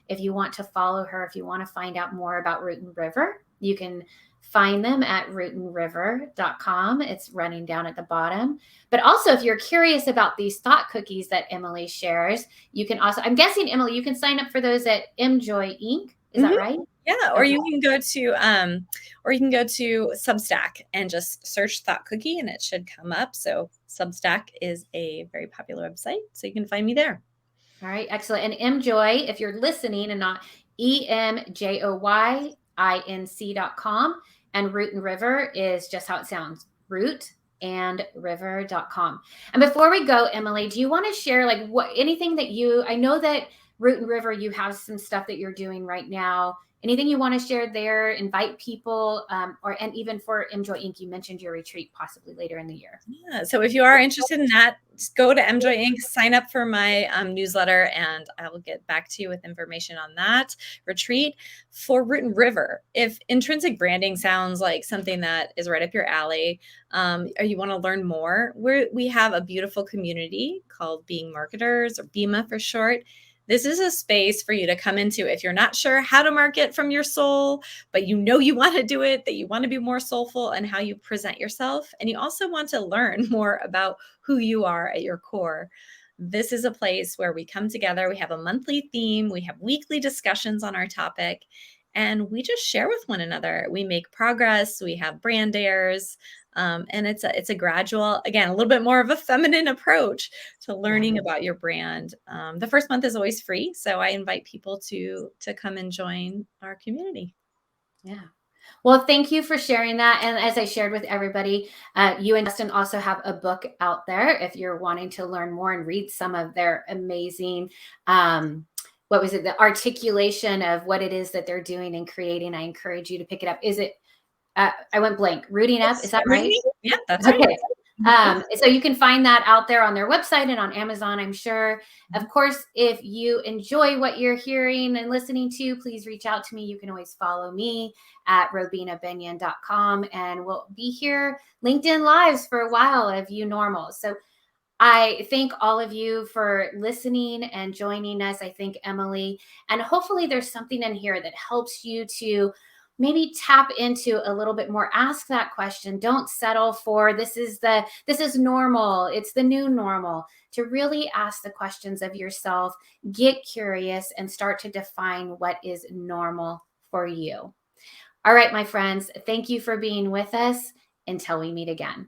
if you want to follow her, if you want to find out more about Root and River, you can find them at rootandriver.com. It's running down at the bottom. But also, if you're curious about these thought cookies that Emily shares, you can also, I'm guessing, Emily, you can sign up for those at MJoy Inc. Is Mhm. that right? Yeah, Okay. or you can go to Substack and just search Thought Cookie and it should come up. So Substack is a very popular website, so you can find me there. All right, excellent. And MJoy, if you're listening and not EMJOYINC.com. And Root and River is just how it sounds, rootandriver.com. And before we go, Emily, do you want to share like anything that I know that Root and River, you have some stuff that you're doing right now. Anything you want to share there, invite people, and even for Enjoy Inc., you mentioned your retreat possibly later in the year. Yeah, so if you are interested in that, just go to MJoy Inc., sign up for my newsletter, and I will get back to you with information on that retreat. For Root and River, if intrinsic branding sounds like something that is right up your alley, or you want to learn more, we have a beautiful community called Being Marketers, or BEMA for short. This is a space for you to come into if you're not sure how to market from your soul, but you know you want to do it, that you want to be more soulful and how you present yourself. And you also want to learn more about who you are at your core. This is a place where we come together. We have a monthly theme. We have weekly discussions on our topic. And we just share with one another. We make progress. We have brand airs. And it's a gradual, again, a little bit more of a feminine approach to Yeah. learning about your brand. The first month is always free, so I invite people to come and join our community. Yeah. Well, thank you for sharing that. And as I shared with everybody, you and Justin also have a book out there if you're wanting to learn more and read some of their amazing, what was it, the articulation of what it is that they're doing and creating. I encourage you to pick it up. Is it, I went blank, Rooting Up? Is It's that right? free. Yeah, that's right. Okay. So you can find that out there on their website and on Amazon, I'm sure. Of Mhm. course, if you enjoy what you're hearing and listening to, please reach out to me. You can always follow me at robinabennion.com, and we'll be here LinkedIn Lives for a while of you normal. So I thank all of you for listening and joining us. I thank Emily. And hopefully, there's something in here that helps you to maybe tap into a little bit more. Ask that question. Don't settle for this is normal. It's the new normal. To really ask the questions of yourself, get curious, and start to define what is normal for you. All right, my friends, thank you for being with us. Until we meet again.